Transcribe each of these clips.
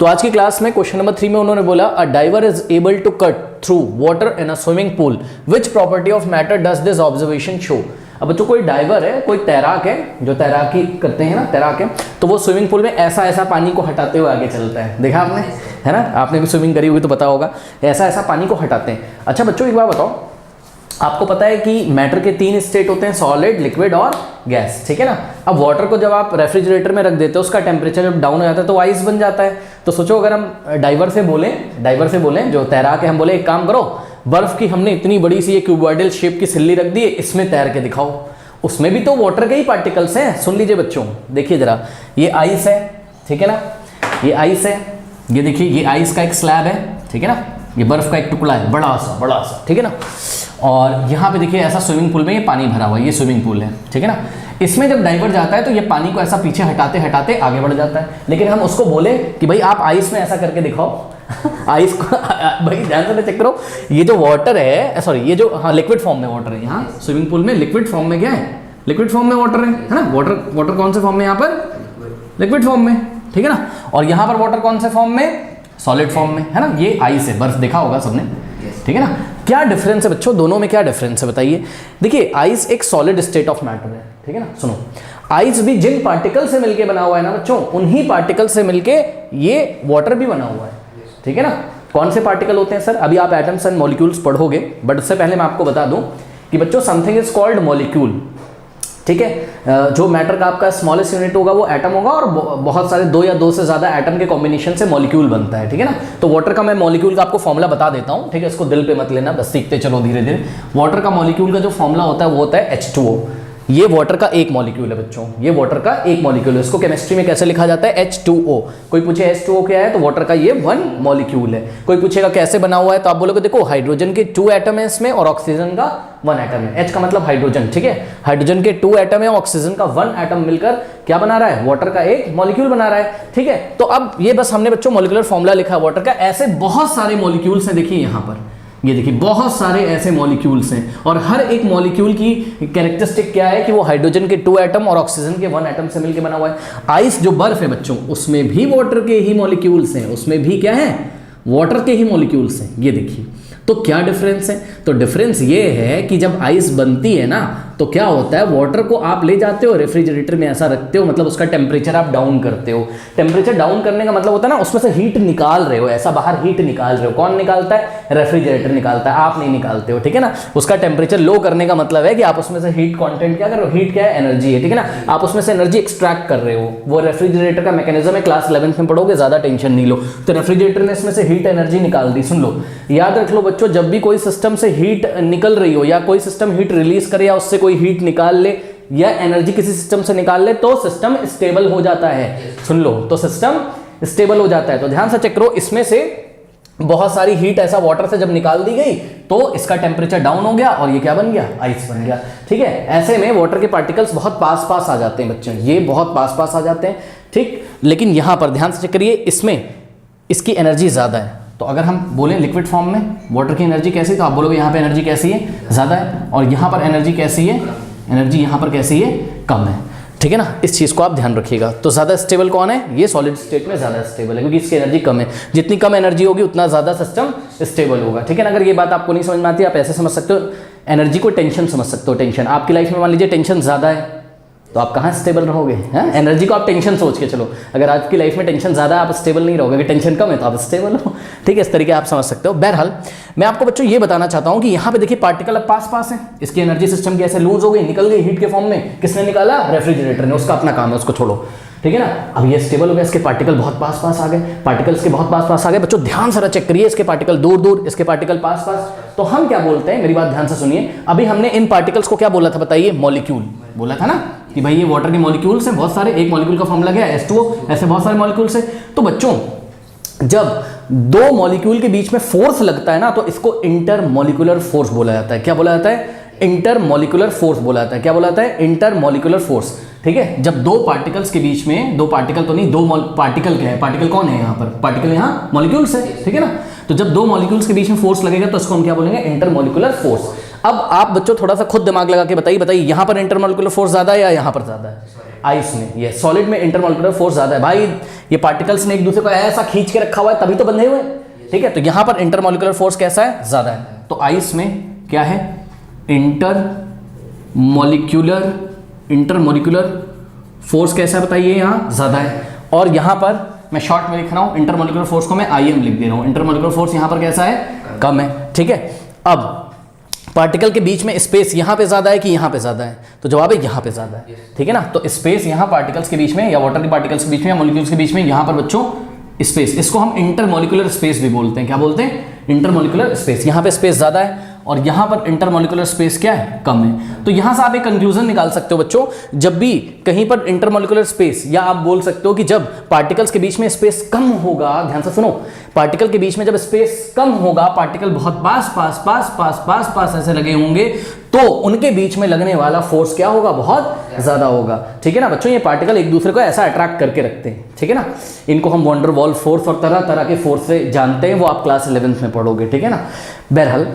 तो आज की क्लास में क्वेश्चन नंबर 3 में उन्होंने बोला a diver is able to cut through water in a swimming pool, which property of matter does this observation show. अब बच्चों कोई डाइवर है, कोई तैराक है जो तैराकी करते हैं ना, तैराक है, तो वो स्विमिंग पूल में ऐसा ऐसा पानी को हटाते हुए आगे चलता है। देखा आपने, है ना, आपने भी स्विमिंग करी होगी तो पता होगा, ऐसा ऐसा पानी को हटाते हैं। अच्छा बच्चों एक बात बताओ, आपको पता है कि मैटर के 3 स्टेट होते हैं, सॉलिड, लिक्विड और गैस, ठीक है ना। अब वाटर को जब आप रेफ्रिजरेटर में रख देते हो, उसका टेम्परेचर जब डाउन हो जाता है तो आइस बन जाता है। तो सोचो अगर हम डाइवर से बोलें जो तैराक है, हम बोले एक काम करो, बर्फ की हमने इतनी बड़ी सी ये क्यूबॉइडल शेप की सिल्ली रख दी है, इसमें तैर के दिखाओ। उसमें भी तो वाटर के ही पार्टिकल्स हैं। सुन लीजिए बच्चों, देखिए जरा, ये आइस है, ठीक है ना, ये आइस है, ये देखिए ये आइस का एक स्लैब है, ठीक है ना, ये बर्फ का एक टुकड़ा है बड़ा सा, ठीक है ना। और यहाँ पे देखिए ऐसा स्विमिंग पूल में ये पानी भरा हुआ है, ये स्विमिंग पूल है, ठीक है ना। इसमें जब डाइवर जाता है तो ये पानी को ऐसा पीछे हटाते हटाते आगे बढ़ जाता है। लेकिन हम उसको बोले कि भाई आप आइस में ऐसा करके दिखाओ आइस को भाई ध्यान से चेक करो, ये जो वाटर है, सॉरी ये जो, हाँ लिक्विड फॉर्म में वाटर है, यहाँ स्विमिंग पूल में लिक्विड फॉर्म में क्या है, लिक्विड फॉर्म में वाटर है ना। वाटर कौन से फॉर्म में, यहाँ पर लिक्विड फॉर्म में, ठीक है ना। और यहाँ पर वाटर कौन से फॉर्म में, सॉलिड फॉर्म में, है ना। ये आइस है, बर्फ देखा होगा सबने, ठीक है ना। क्या डिफरेंस है बच्चों, दोनों में क्या डिफरेंस है बताइए। देखिए आइस एक सॉलिड स्टेट ऑफ मैटर है, ठीक है ना। सुनो, आइस भी जिन पार्टिकल से मिलके बना हुआ है ना बच्चों, उन्हीं पार्टिकल से मिलके ये वाटर भी बना हुआ है, ठीक है ना। कौन से पार्टिकल होते हैं सर, अभी आप एटम्स एंड मॉलिक्यूल्स पढ़ोगे, बट उससे पहले मैं आपको बता दूं कि बच्चों समथिंग इज कॉल्ड मॉलिक्यूल, ठीक है। जो मैटर का आपका स्मॉलेस्ट यूनिट होगा वो एटम होगा, और बहुत सारे 2 या 2 से ज्यादा एटम के कॉम्बिनेशन से मॉलिक्यूल बनता है, ठीक है ना। तो वाटर का मैं मॉलिक्यूल का आपको फॉर्मूला बता देता हूं, ठीक है, इसको दिल पे मत लेना, बस सीखते चलो धीरे धीरे। वाटर का मॉलिक्यूल का जो फॉर्मूला होता है वो होता है H2O। ये वाटर का एक मॉलिक्यूल है बच्चों, ये वाटर का एक मॉलिक्यूल है। इसको केमिस्ट्री में कैसे लिखा जाता है, H2O। कोई पूछे H2O क्या है, तो वाटर का ये 1 मॉलिक्यूल है। कोई पूछेगा कैसे बना हुआ है, तो आप बोलोगे देखो हाइड्रोजन के 2 एटम है इसमें और ऑक्सीजन का 1 एटम है। H का मतलब हाइड्रोजन, ठीक है, हाइड्रोजन के 2 एटम है, ऑक्सीजन का 1 एटम मिलकर क्या बना रहा है, वाटर का एक मॉलिक्यूल बना रहा है, ठीक है। तो अब ये बस हमने बच्चों मॉलिक्यूलर फॉर्मूला लिखा है वाटर का। ऐसे बहुत सारे मॉलिक्यूल्स हैं, देखिए यहाँ पर, ये देखिए बहुत सारे ऐसे मॉलिक्यूल्स हैं, और हर एक मॉलिक्यूल की कैरेक्टरिस्टिक क्या है कि वो हाइड्रोजन के 2 एटम और ऑक्सीजन के 1 एटम से मिलकर बना हुआ है। आइस जो बर्फ है बच्चों, उसमें भी वाटर के ही मॉलिक्यूल्स हैं, उसमें भी क्या है, वाटर के ही मॉलिक्यूल्स हैं, ये देखिए। तो क्या डिफरेंस है, तो डिफरेंस ये है कि जब आइस बनती है ना तो क्या होता है, वाटर को आप ले जाते हो रेफ्रिजरेटर में ऐसा रखते हो, मतलब उसका टेम्परेचर आप डाउन करते हो। टेम्परेचर डाउन करने का मतलब होता है ना, उसमें से हीट निकाल रहे हो, ऐसा बाहर हीट निकाल रहे हो। कौन निकालता है, रेफ्रिजरेटर निकालता है, आप नहीं निकालते हो, ठीक है ना। उसका टेम्परेचर लो करने का मतलब है कि आप उसमें से हीट कॉन्टेंट क्या कर रहे हो, हीट क्या है, एनर्जी है, ठीक है ना। आप उसमें से एनर्जी एक्सट्रैक्ट कर रहे हो, वो रेफ्रिजरेटर का मैकेनिज्म है, क्लास 11th में पढ़ोगे, ज्यादा टेंशन नहीं लो। तो रेफ्रिजरेटर ने इसमें से हीट एनर्जी निकाल दी। सुन लो, याद रख लो बच्चों, जब भी कोई सिस्टम से हीट निकल रही हो, या कोई सिस्टम हीट रिलीज करे, या उससे कोई हीट निकाल ले, या एनर्जी किसी सिस्टम से निकाल ले, तो सिस्टम स्टेबल हो जाता है। सुन लो, तो सिस्टम स्टेबल हो जाता है। तो ध्यान से चेक करो, इसमें से बहुत सारी हीट ऐसा वाटर से जब निकाल दी गई तो इसका टेम्परेचर डाउन हो गया और ये क्या बन गया, आइस बन गया, ठीक है। ऐसे में वाटर के पार्टिकल्स बहुत पास पास आ जाते हैं बच्चों, ये बहुत पास पास आ जाते हैं, ठीक। लेकिन यहां पर ध्यान से चेक करिए, इसमें इसकी एनर्जी ज्यादा है। तो अगर हम बोलें लिक्विड फॉर्म में वाटर की एनर्जी कैसी, तो आप बोलोगे यहाँ पे एनर्जी कैसी है, ज़्यादा है, और यहाँ पर एनर्जी कैसी है, एनर्जी यहाँ पर कैसी है, कम है, ठीक है ना। इस चीज़ को आप ध्यान रखिएगा। तो ज़्यादा स्टेबल कौन है, ये सॉलिड स्टेट में ज़्यादा स्टेबल है, क्योंकि इसकी एनर्जी कम है। जितनी कम एनर्जी होगी उतना ज़्यादा सिस्टम स्टेबल होगा, ठीक है ना। अगर ये बात आपको नहीं समझ में आती, आप ऐसे समझ सकते हो, एनर्जी को टेंशन समझ सकते हो। टेंशन आपकी लाइफ में मान लीजिए टेंशन ज़्यादा है, तो आप कहाँ स्टेबल रहोगे, हैं। एनर्जी को आप टेंशन सोच के चलो, अगर आपकी लाइफ में टेंशन ज़्यादा है आप स्टेबल नहीं रहोगे, अगर टेंशन कम है तो आप स्टेबल हो, ठीक है। इस तरीके आप समझ सकते हो। बहरहाल मैं आपको बच्चों ये बताना चाहता हूँ कि यहाँ पे देखिए पार्टिकल अब पास पास है, इसकी एनर्जी सिस्टम की ऐसे लूज हो गई, निकल गई हीट के फॉर्म में। किसने निकाला, रेफ्रिजरेटर ने, उसका अपना काम है, उसको छोड़ो, ठीक है ना। अब ये स्टेबल हो गया, इसके पार्टिकल बहुत पास पास आ गए, पार्टिकल्स के बहुत पास पास आ गए। बच्चों ध्यान से चेक करिए, इसके पार्टिकल दूर दूर, इसके पार्टिकल पास पास। तो हम क्या बोलते हैं, मेरी बात ध्यान से सुनिए, अभी हमने इन पार्टिकल्स को क्या बोला था बताइए, मॉलिक्यूल बोला था ना, कि भाई ये वाटर के मॉलिक्यूल्स हैं बहुत सारे, एक मॉलिक्यूल का फॉर्मूला क्या है, H2O। ऐसे बहुत सारे मॉलिक्यूल्स हैं। तो बच्चों जब 2 मॉलिक्यूल के बीच में फोर्स लगता है ना, तो इसको इंटरमॉलिक्यूलर फोर्स बोला जाता है। क्या बोला जाता है, इंटरमॉलिक्यूलर फोर्स बोला जाता है। क्या बोला जाता है, इंटरमॉलिक्यूलर फोर्स, ठीक है। जब 2 पार्टिकल्स के बीच में, 2 पार्टिकल तो नहीं, 2 पार्टिकल क्या है, पार्टिकल कौन है यहाँ पर, पार्टिकल यहाँ मॉलिक्यूल्स है, ठीक है ना। तो जब 2 मॉलिक्यूल्स के बीच में फोर्स लगेगा तो इसको हम क्या बोलेंगे, इंटरमॉलिक्यूलर फोर्स। अब आप बच्चों थोड़ा सा खुद दिमाग लगा के बताइए, यहाँ पर इंटरमॉलिक्यूलर फोर्स ज्यादा है या यहाँ पर ज्यादा है, आइस में, ये सॉलिड में इंटरमॉलिक्यूलर फोर्स ज्यादा है। भाई ये पार्टिकल्स ने एक दूसरे को ऐसा खींच के रखा हुआ है तभी तो बंधे हुए हैं, ठीक है। तो यहां पर इंटरमॉलिक्यूलर फोर्स कैसा है, ज्यादा है। तो आइस में क्या है, इंटरमॉलिक्यूलर फोर्स कैसा है बताइए, यहां ज्यादा है। और यहां पर मैं शॉर्ट में लिख रहा हूं, इंटरमॉलिक्यूलर फोर्स को मैं IM लिख दे रहा हूं, इंटरमॉलिक्यूलर फोर्स यहां पर कैसा है, कम है, ठीक है। अब पार्टिकल के बीच में स्पेस यहां पे ज्यादा है कि यहां पे ज्यादा है, तो जवाब है यहां पे ज्यादा है, ठीक है ना। तो स्पेस यहां पार्टिकल्स के बीच में या वाटर के पार्टिकल्स के बीच में या मॉलिक्यूल्स के बीच में, यहां पर बच्चों स्पेस, इसको हम इंटरमॉलिक्यूलर स्पेस भी बोलते हैं। क्या बोलते हैं, इंटरमॉलिक्यूलर स्पेस। यहां पे स्पेस ज्यादा है और यहां पर इंटरमॉलिक्यूलर स्पेस क्या है, कम है। तो यहां से आप एक कंक्लूजन निकाल सकते हो बच्चों, जब भी कहीं पर इंटरमॉलिक्यूलर स्पेस, या आप बोल सकते हो कि जब पार्टिकल्स के बीच में स्पेस कम होगा, ध्यान से सुनो, पार्टिकल के बीच में जब स्पेस कम होगा, पार्टिकल बहुत पास ऐसे लगे होंगे, तो उनके बीच में लगने वाला फोर्स क्या होगा, बहुत ज्यादा होगा, ठीक है ना बच्चों। ये पार्टिकल एक दूसरे को ऐसा अट्रैक्ट करके रखते हैं, ठीक है ना। इनको हम वॉन डेर वाल फोर्स और तरह तरह के फोर्स से जानते हैं, वो आप क्लास 11th में पढ़ोगे, ठीक है ना। बहरहाल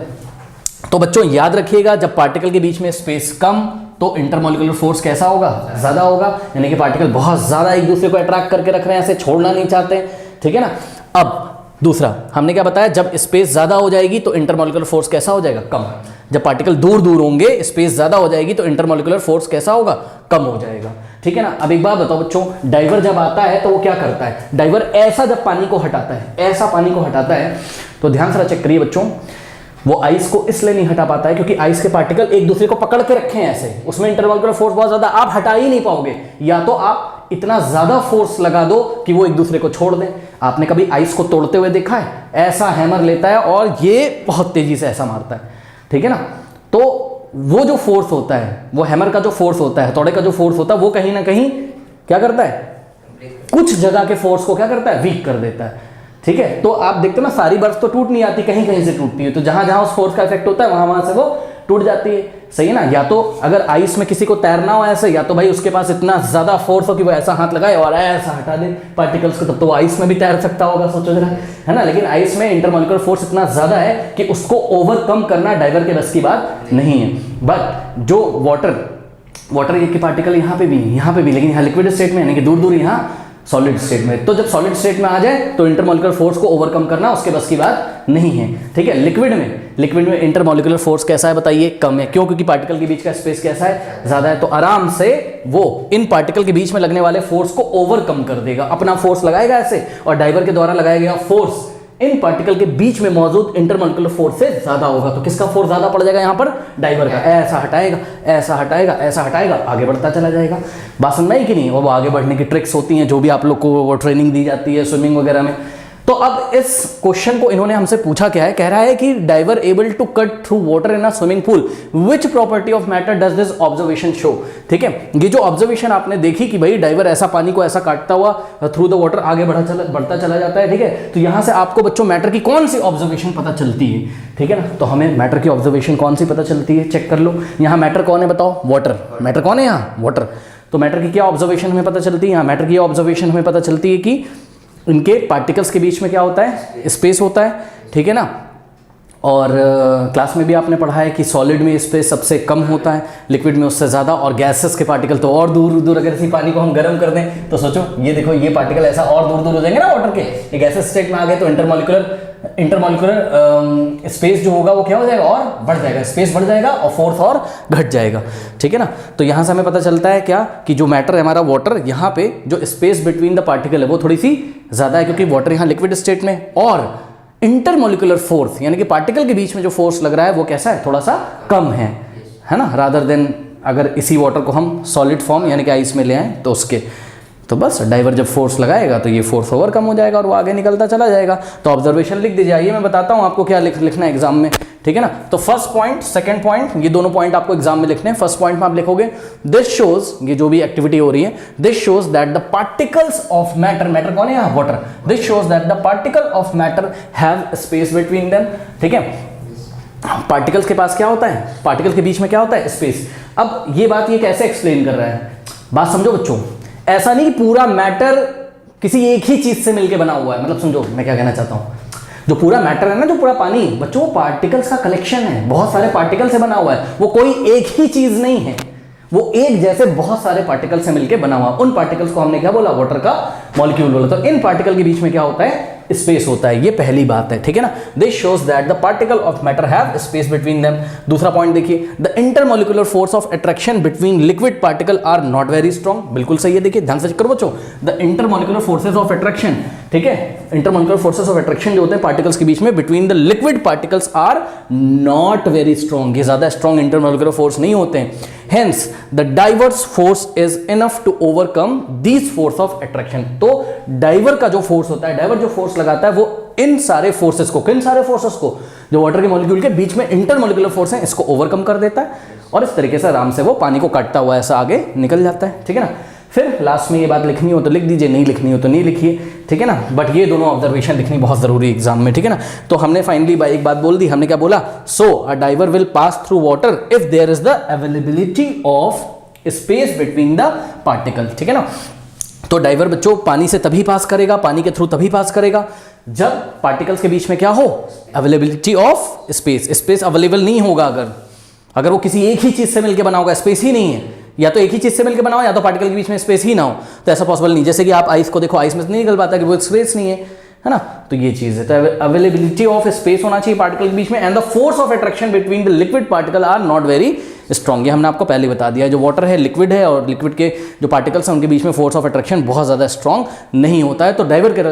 तो बच्चों याद रखिएगा, जब पार्टिकल के बीच में स्पेस कम, तो इंटरमॉलिक्यूलर फोर्स कैसा होगा, ज्यादा होगा, यानी कि पार्टिकल बहुत ज्यादा एक दूसरे को अट्रैक्ट करके रख रहे हैं, ऐसे छोड़ना नहीं चाहते, ठीक है ना। अब दूसरा हमने क्या बताया, जब स्पेस ज्यादा हो जाएगी तो इंटरमॉलिक्यूलर फोर्स कैसा हो जाएगा, कम। जब पार्टिकल दूर दूर होंगे, स्पेस ज्यादा हो जाएगी तो इंटरमॉलिक्यूलर फोर्स कैसा होगा, कम हो जाएगा, ठीक है ना। अब एक बात बताओ बच्चों, डाइवर जब आता है तो वो क्या करता है, डाइवर ऐसा जब पानी को हटाता है, ऐसा पानी को हटाता है, तो ध्यान से चेक करिए बच्चों, वो आइस को इसलिए नहीं हटा पाता है क्योंकि आइस के पार्टिकल एक दूसरे को पकड़ के रखे हैं ऐसे, उसमें इंटरमॉलिक्यूलर फोर्स बहुत ज्यादा, आप हटा ही नहीं पाओगे। या तो आप इतना ज्यादा फोर्स लगा दो कि वो एक दूसरे को छोड़ दें। आपने कभी आइस को तोड़ते हुए देखा है, ऐसा हैमर लेता है और ये बहुत तेजी से ऐसा मारता है, ठीक है ना। तो वो जो फोर्स होता है, वो हैमर का जो फोर्स होता है, तोड़े का जो फोर्स होता है, वो कहीं ना कहीं क्या करता है, कुछ जगह के फोर्स को क्या करता है, वीक कर देता है, ठीक है। तो आप देखते हो ना, सारी बर्फ तो टूट नहीं आती, कहीं कहीं से टूटती है, तो जहां जहां उस फोर्स का इफेक्ट होता है वहां से वो टूट जाती है, सही है ना। या तो अगर आइस में किसी को तैरना हो ऐसे, या तो भाई उसके पास इतना ज्यादा फोर्स हो कि वो ऐसा हाथ लगाए और ऐसा हटा दे पार्टिकल्स को, तब तो वो आइस में भी तैर सकता होगा, सोचो जरा, है ना। लेकिन आइस में इंटरमॉलिक्यूलर फोर्स इतना ज्यादा है कि उसको ओवरकम करना डाइवर के बस की बात नहीं है। बट जो वाटर के पार्टिकल यहाँ पे भी, लेकिन यहाँ लिक्विड स्टेट में, यानी कि दूर दूर यहाँ सॉलिड स्टेट में, तो जब सॉलिड स्टेट में आ जाए तो इंटरमॉलिक्यूलर फोर्स को ओवरकम करना उसके बस की बात नहीं है, ठीक है। लिक्विड में इंटरमॉलिक्यूलर फोर्स कैसा है बताइए, कम है। क्यों, क्योंकि पार्टिकल के बीच का स्पेस कैसा है, ज्यादा है, तो आराम से वो इन पार्टिकल के बीच में लगने वाले फोर्स को ओवरकम कर देगा, अपना फोर्स लगाएगा ऐसे, और डाइवर के द्वारा लगाया गया फोर्स इन पार्टिकल के बीच में मौजूद इंटरमॉलिक्यूलर फोर्स से ज्यादा होगा। तो किसका फोर्स ज्यादा पड़ जाएगा यहाँ पर, डाइवर का। ऐसा हटाएगा, ऐसा हटाएगा, ऐसा हटाएगा, आगे बढ़ता चला जाएगा। बात समझ में आई कि नहीं। वो आगे बढ़ने की ट्रिक्स होती हैं जो भी आप लोग को वो ट्रेनिंग दी जाती है स्विमिंग वगैरह में। तो अब इस क्वेश्चन को इन्होंने हमसे पूछा क्या है, कह रहा है कि diver able to cut through water in a swimming pool, which property of matter does this observation show. ठीक है, ये जो ऑब्जर्वेशन आपने देखी कि भाई डाइवर ऐसा पानी को ऐसा काटता हुआ थ्रू द वाटर आगे बढ़ता चला जाता है, ठीक है। तो यहां से आपको बच्चों मैटर की कौन सी ऑब्जर्वेशन पता चलती है, ठीक है ना। तो हमें मैटर की ऑब्जर्वेशन कौन सी पता चलती है, चेक कर लो। यहाँ मैटर कौन है बताओ, वाटर। मैटर कौन है यहाँ, वाटर। तो मैटर की क्या ऑब्जर्वेशन हमें पता चलती है, यहाँ मैटर की ऑब्जर्वेशन हमें पता चलती है कि इनके पार्टिकल्स के बीच में क्या होता है, स्पेस होता है, ठीक है ना। और क्लास में भी आपने पढ़ा है कि सॉलिड में स्पेस सबसे कम होता है, लिक्विड में उससे ज़्यादा, और गैसेस के पार्टिकल तो और दूर दूर। अगर इसी पानी को हम गर्म कर दें तो सोचो, ये देखो ये पार्टिकल ऐसा और दूर दूर हो जाएंगे ना वाटर के, ये गैसेस स्टेट में आ गए तो इंटरमॉलिक्यूलर स्पेस जो होगा वो क्या हो जाएगा, और बढ़ जाएगा, स्पेस बढ़ जाएगा और फोर्स और घट जाएगा, ठीक है ना। तो यहाँ से हमें पता चलता है क्या कि जो मैटर है हमारा वाटर, यहाँ पे जो स्पेस बिटवीन द पार्टिकल है वो थोड़ी सी ज़्यादा है, क्योंकि वाटर यहाँ लिक्विड स्टेट में, और इंटरमॉलिक्यूलर फोर्स यानी कि पार्टिकल के बीच में जो फोर्स लग रहा है वो कैसा है, थोड़ा सा कम है ना, रादर देन अगर इसी वाटर को हम सॉलिड फॉर्म यानी कि आइस में ले आए तो उसके। तो बस डाइवर जब फोर्स लगाएगा तो ये फोर्स ओवर कम हो जाएगा और वो आगे निकलता चला जाएगा। तो ऑब्जर्वेशन लिख दीजिए। आइए मैं बताता हूँ आपको क्या लिखना है एग्जाम में, ठीक है ना। तो फर्स्ट पॉइंट, सेकंड पॉइंट, ये दोनों पॉइंट आपको एग्जाम में लिखने हैं। फर्स्ट पॉइंट में आप लिखोगे दिस शोज, ये जो भी एक्टिविटी हो रही है, this shows that the particles of matter, matter कौन है यहाँ, water, this shows that the particle of matter have space between them, ठीक है। पार्टिकल्स के पास क्या होता है, पार्टिकल के बीच में क्या होता है, स्पेस। अब ये बात ये कैसे एक्सप्लेन कर रहा है, बात समझो बच्चों। ऐसा नहीं कि पूरा मैटर किसी एक ही चीज से मिलकर बना हुआ है, मतलब समझो मैं क्या कहना चाहता हूं। जो पूरा मैटर है ना, जो पूरा पानी बच्चों, वो पार्टिकल्स का कलेक्शन है, बहुत सारे पार्टिकल से बना हुआ है, वो कोई एक ही चीज नहीं है, वो एक जैसे बहुत सारे पार्टिकल से मिलकर बना हुआ, उन पार्टिकल्स को हमने क्या बोला, वाटर का मॉलिक्यूल बोला। तो इन पार्टिकल के बीच में क्या होता है, स्पेस होता है, ये पहली बात है, ठीक है ना। This shows that the particle of matter have space between them. दूसरा पॉइंट देखिए, the intermolecular force of attraction between liquid particle are not very strong. बिल्कुल सही है, देखिए ध्यान से करो बच्चों, the intermolecular forces of attraction, ठीक है, इंटरमोलिकुलर फोर्सेस ऑफ अट्रैक्शन जो होते हैं पार्टिकल्स के बीच में between the liquid particles are not very strong, ये ज्यादा स्ट्रॉन्ग इंटरमोलिकुलर फोर्स नहीं होते हैं। Hence, the diverse force is enough to overcome these force of attraction। तो डाइवर का जो फोर्स होता है, डाइवर जो फोर्स लगाता है वो इन सारे फोर्सेस को, किन सारे फोर्सेस को, जो वाटर के मॉलिक्यूल के बीच में इंटरमोलिकुलर फोर्स है, इसको ओवरकम कर देता है और इस तरीके से आराम से वो पानी को काटता हुआ ऐसा आगे निकल जाता है, ठीक है ना। फिर लास्ट में ये बात लिखनी हो तो लिख दीजिए, नहीं लिखनी हो तो नहीं लिखिए, ठीक है ना। बट ये दोनों ऑब्जर्वेशन लिखनी बहुत जरूरी एग्जाम में, ठीक है ना। तो हमने फाइनली एक बात बोल दी, हमने क्या बोला, so a diver will pass through water if there is the availability of space between the particle, ठीक है ना। तो डाइवर बच्चों पानी से तभी पास करेगा, पानी के थ्रू तभी पास करेगा जब पार्टिकल्स के बीच में क्या हो, availability of space. Space available नहीं होगा अगर वो किसी एक ही चीज से मिलकर बना होगा, स्पेस ही नहीं है, या तो एक ही चीज से मिलकर बना हो या तो पार्टिकल के बीच में स्पेस ही ना हो, तो ऐसा पॉसिबल नहीं। जैसे कि आप आइस को देखो, आइस में से नहीं निकल पाता कि वो स्पेस नहीं है ना। तो ये चीज है, तो अवेलेबिलिटी ऑफ स्पेस होना चाहिए पार्टिकल के बीच में, and the force of attraction between the liquid particle are not very strong. ये हमने आपको पहले बता दिया, जो वाटर है लिक्विड है और लिक्विड के जो पार्टिकल्स हैं उनके बीच में फोर्स ऑफ अट्रैक्शन बहुत ज़्यादा स्ट्रॉन्ग नहीं होता है। तो डाइवर के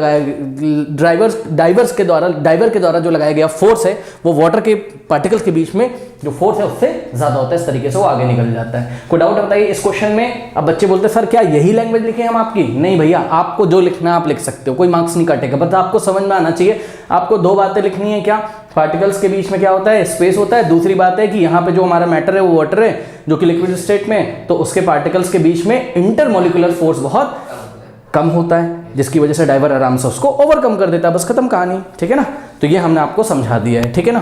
द्वारा जो लगाया गया फोर्स है वो वाटर के पार्टिकल्स के बीच में जो फोर्स है उससे ज़्यादा होता है, इस तरीके से वो आगे निकल जाता है। कोई डाउट बताइए इस क्वेश्चन में। अब बच्चे बोलते हैं सर क्या यही लैंग्वेज लिखे हम आपकी? नहीं भैया, आपको जो लिखना है आप लिख सकते हो, कोई मार्क्स नहीं काटेगा, बस आपको समझ में आना चाहिए। आपको दो बातें लिखनी है, क्या, पार्टिकल्स के बीच में क्या होता है, स्पेस होता है। दूसरी बात है कि यहाँ पे जो हमारा मैटर है वो वाटर है जो कि लिक्विड स्टेट में, तो उसके पार्टिकल्स के बीच में इंटरमोलिकुलर फोर्स बहुत कम होता है, जिसकी वजह से डाइवर आराम से उसको ओवरकम कर देता है। बस खत्म कहानी, ठीक है ना। तो ये हमने आपको समझा दिया है, ठीक है ना।